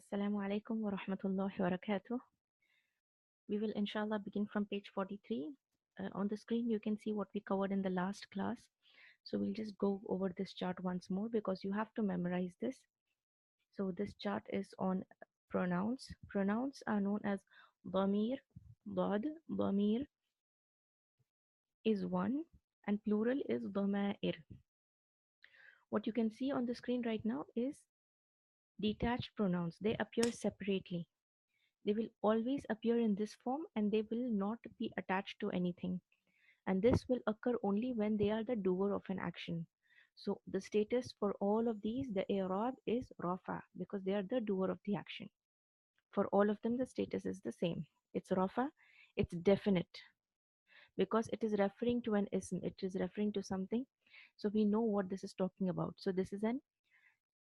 Assalamu alaikum wa rahmatullahi wa barakatuh. We will inshallah begin from page 43. On the screen, you can see what we covered in the last class. So we'll just go over this chart once more because you have to memorize this. So this chart is on pronouns. Pronouns are known as dhamir, dad, dhamir is one, and plural is dhamair. What you can see on the screen right now is detached pronouns. They appear separately. They will always appear in this form and they will not be attached to anything. And this will occur only when they are the doer of an action. So the status for all of these, the i'rab is rafa because they are the doer of the action. For all of them, the status is the same. It's rafa, it's definite because it is referring to an ism, it is referring to something. So we know what this is talking about. So this is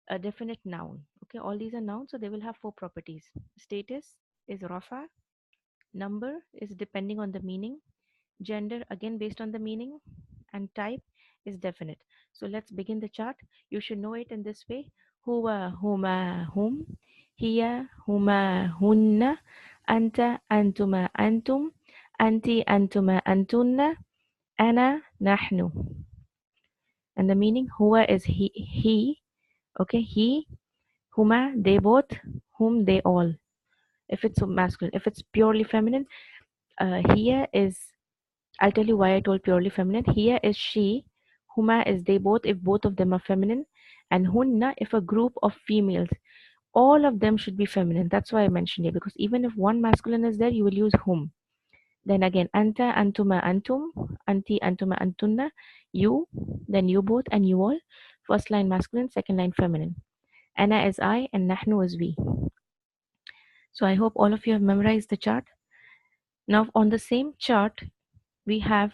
a definite noun. Okay, all these are nouns, so they will have four properties. Status is rafa, number is depending on the meaning, gender again based on the meaning, and type is definite. So let's begin the chart. You should know it in this way: huwa, huma, hum, hiya, huma, hunna, anta, antuma, antum, anti, antuma, antunna, ana, nahnu. And the meaning: huwa is he, okay, he, huma, they both, whom, they all. If it's masculine, if it's purely feminine, hiya is, I'll tell you why I told purely feminine. Here is she, huma is they both if both of them are feminine, and hunna if a group of females. All of them should be feminine. That's why I mentioned it because even if one masculine is there, you will use whom. Then again, anta, antuma, antum, anti, antuma, antunna, you, then you both and you all. First line masculine, second line feminine. Ana is I and nahnu is we. So I hope all of you have memorized the chart. Now on the same chart, we have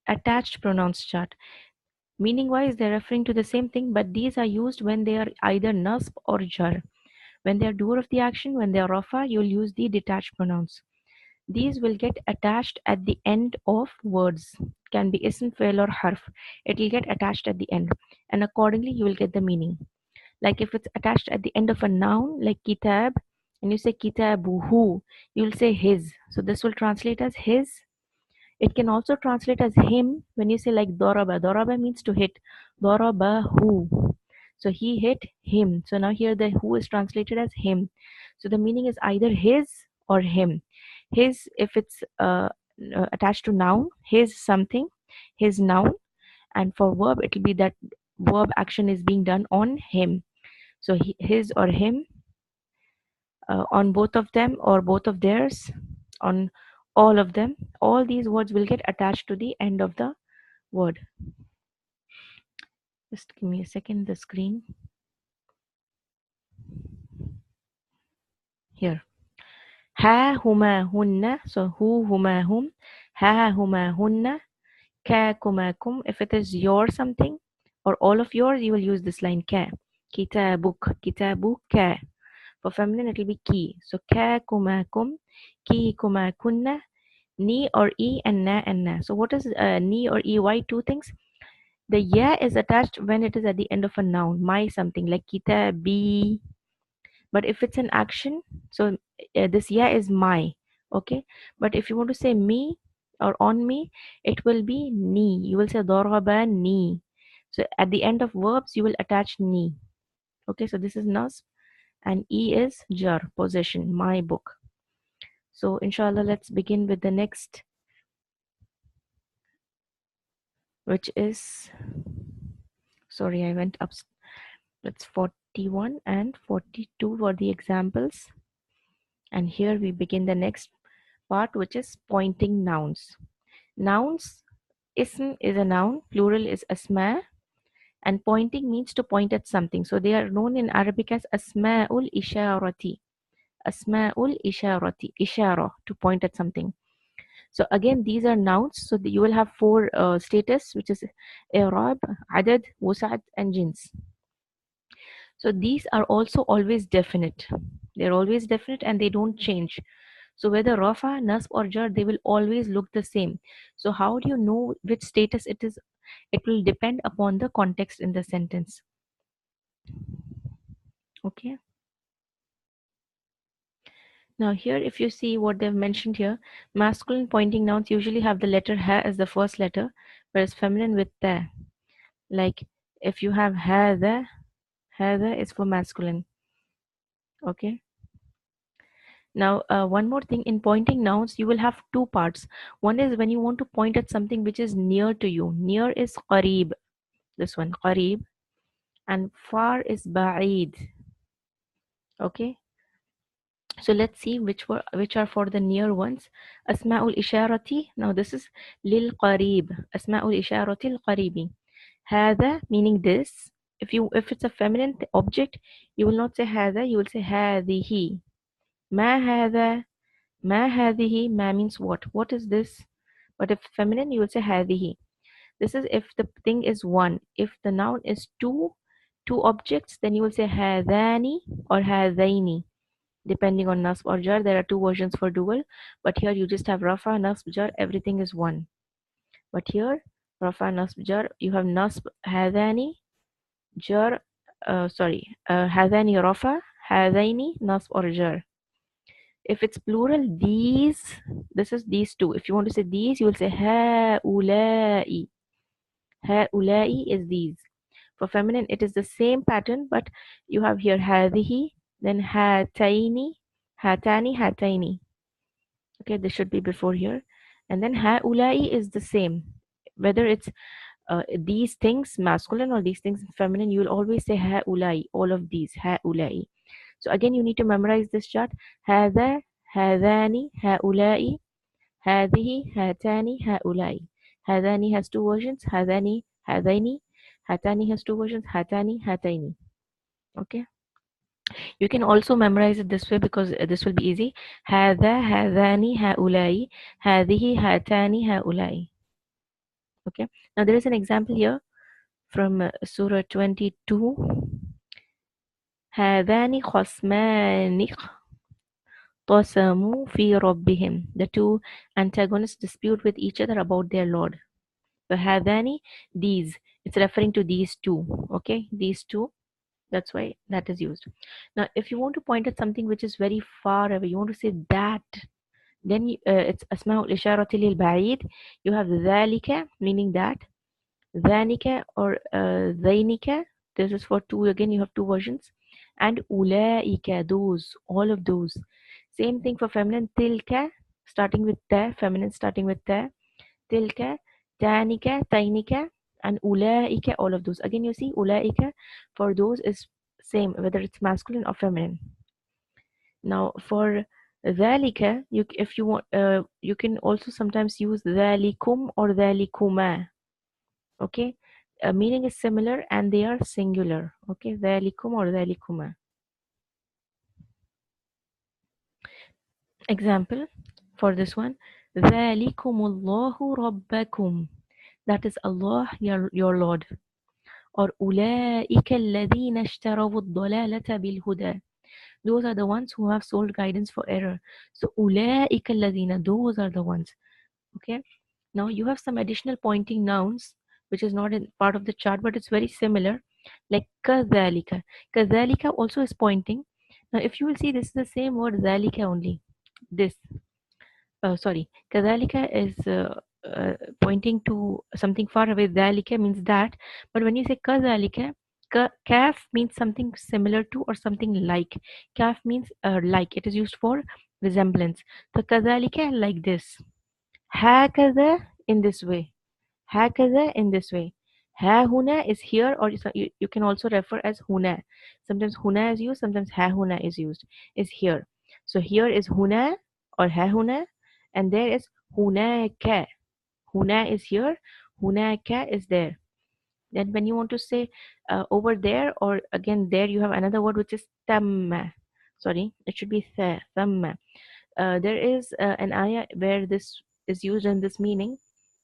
attached pronouns chart. Meaning wise, they're referring to the same thing, but these are used when they are either nasb or jar. When they are doer of the action, when they are rafa, you'll use the detached pronouns. These will get attached at the end of words. Can be ism, fail, or harf. It will get attached at the end, and accordingly, you will get the meaning. Like if it's attached at the end of a noun, like kitab, and you say kitabuhu, you'll say his. So this will translate as his. It can also translate as him when you say like doraba. Doraba means to hit. Dorabahu. So he hit him. So now here the who is translated as him. So the meaning is either his or him. His if it's attached to noun, his something, his noun, and for verb it will be that verb action is being done on him. So his or him, on both of them or both of theirs, on all of them. All these words will get attached to the end of the word. Just give me a second, the screen. Here. Ha huma hunna. So who huma hum. Ha huma hunna. Ka kuma kum. If it is your something or all of yours, you will use this line ka. Kitabuk. Kitabu ka. For feminine, it will be ki. So ka kuma kum. Ki kuma kunna. Ni or e and na and na. So what is ni or e? Why two things? The ya is attached when it is at the end of a noun, my something like kitabi. But if it's an action, so this ya is my, okay. But if you want to say me or on me, it will be ni. You will say daraba ni. So at the end of verbs, you will attach ni. Okay, so this is nasb and e is jar, possession, my book. So inshallah, let's begin with the next, which is, sorry, I went up. That's 41 and 42 for the examples. And here we begin the next part, which is pointing nouns. Nouns, ism is a noun, plural is asma, and pointing means to point at something. So they are known in Arabic as asma'ul isharati. Asma'ul isharati, ishara, to point at something. So again, these are nouns. So you will have four status, which is i'rab, adad, wus'at, and jins. So these are also always definite. They're always definite and they don't change. So whether rafa, nasb, or jar, they will always look the same. So how do you know which status it is? It will depend upon the context in the sentence. Okay. Now here, if you see what they've mentioned here, masculine pointing nouns usually have the letter ha as the first letter, whereas feminine with ta. Like if you have hada is for masculine. Okay. Now, one more thing, in pointing nouns, you will have two parts. One is when you want to point at something which is near to you. Near is qareeb, this one, qareeb, and far is ba'id. Okay. So let's see which are for the near ones. Asma'ul isharati. Now this is lil qareeb. Asma'ul isharati al qaribi. Hada meaning this. If it's a feminine object, you will not say hada. You will say hadihi. Ma hada. Ma hadihi. Ma means what? What is this? But if feminine, you will say hadihi. This is if the thing is one. If the noun is two objects, then you will say hadani or hadaini. Depending on nasb or jar, there are two versions for dual, but here you just have rafa, nasb, jar, everything is one. But here, rafa, nasb, jar, you have nasb, hadani, jar, hadani, rafa, hadaini, nasb or jar. If it's plural, these, this is these two. If you want to say these, you will say haulai. Haulai is these. For feminine, it is the same pattern, but you have here hadihi, then hataini, hatani, hataini. Okay, this should be before here. And then haulai is the same. Whether it's these things masculine or these things feminine, you will always say haulai, all of these, haulai. So again, you need to memorize this chart. هذا هذان هؤلاء هذه هاتان هؤلاء. هذان has two versions. هذان هذين. هاتان has two versions. هاتان هاتين. Okay. You can also memorize it this way because this will be easy. هذا هذان هؤلاء هذه هاتان هؤلاء. Okay. Now there is an example here from Surah 22. هذان خصمان اختصموا في ربهم. The two antagonists dispute with each other about their Lord. So هذان, these. It's referring to these two. Okay, these two. That's why that is used. Now, if you want to point at something which is very far away, you want to say that, then it's asma'ul isharati lil ba'id. You have ذلك meaning that, ذلك or ذينك. This is for two. Again, you have two versions. And أولئك, those, all of those. Same thing for feminine. تلك starting with ta, feminine starting with ta. تلك, تانك, تينك, and أولئك, all of those. Again, you see أولئك for those is same whether it's masculine or feminine. Now for ذلك, if you want, you can also sometimes use ذلكم or ذلكما. Okay, meaning is similar and they are singular. Okay, ذلكم or ذلكما. Example for this one, ذلكم الله ربكم. That is Allah, your Lord. Or أولئك الذين اشتروا الضلالة بالهدى. Those are the ones who have sold guidance for error. So أولئك الذين, those are the ones. Okay. Now you have some additional pointing nouns, which is not in part of the chart, but it's very similar. Like كذلك. كذلك also is pointing. Now if you will see, this is the same word ذلك only. This. Sorry. كذلك is pointing to something far away. ذلك means that. But when you say كذلك, kaf means something similar to or something like. Kaf means like. It is used for resemblance. So كذلك, like this. هكذا, in this way. هكذا, in this way. ها هنا is here, or you can also refer as هنا. Sometimes هنا is used, sometimes ها هنا is used. Is here. So here is هنا or ها هنا, and there is هناك. هنا is here, هناك is there. Then when you want to say over there or again there, you have another word which is tamma. Sorry, it should be thamma. There is an ayah where this is used in this meaning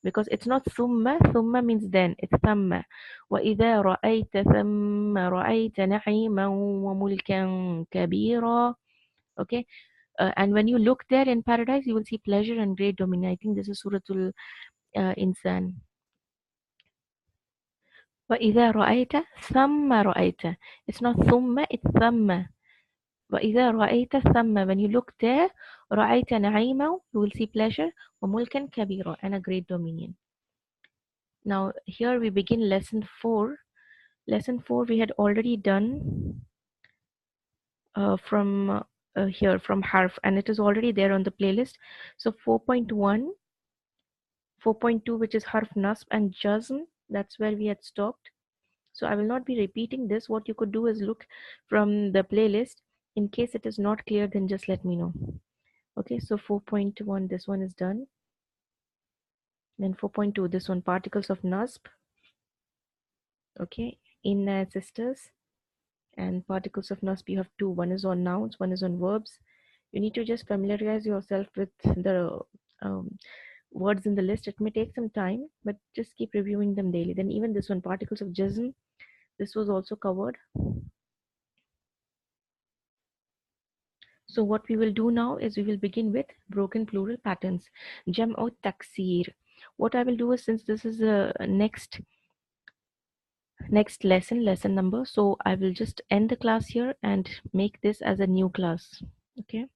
because it's not thumma. Thumma means then. It's thamma. وَإِذَا رَأَيْتَ ثَمَّ رَأَيْتَ نَعِيمًا وَمُلْكًا كَبِيرًا. Okay. And when you look there in paradise, you will see pleasure and great dominion. I think this is Suratul Insan. وَإِذَا رَأَيْتَ ثَمَّ رَأَيْتَ. It's not ثُمَّ, it's ثَمَّ. وإذا رأيت ثم, when you look there, رأيت نعيما, you will see pleasure, وملكا كبيرا, and a great dominion. Now here we begin lesson 4. Lesson 4 we had already done from here from harf, and it is already there on the playlist. So 4.1, 4.2, which is harf nasb and jazm, that's where we had stopped. So I will not be repeating this. What you could do is look from the playlist. In case it is not clear, then just let me know. Okay, so 4.1, this one is done. Then 4.2, this one, particles of nasb. Okay, in sisters, and particles of nasb you have two. One is on nouns, one is on verbs. You need to just familiarize yourself with the um, words in the list. It may take some time, but just keep reviewing them daily. Then even this one, particles of jism, this was also covered. So what we will do now is we will begin with broken plural patterns. Jam or taksir. What I will do is, since this is the next lesson number, so I will just end the class here and make this as a new class. Okay.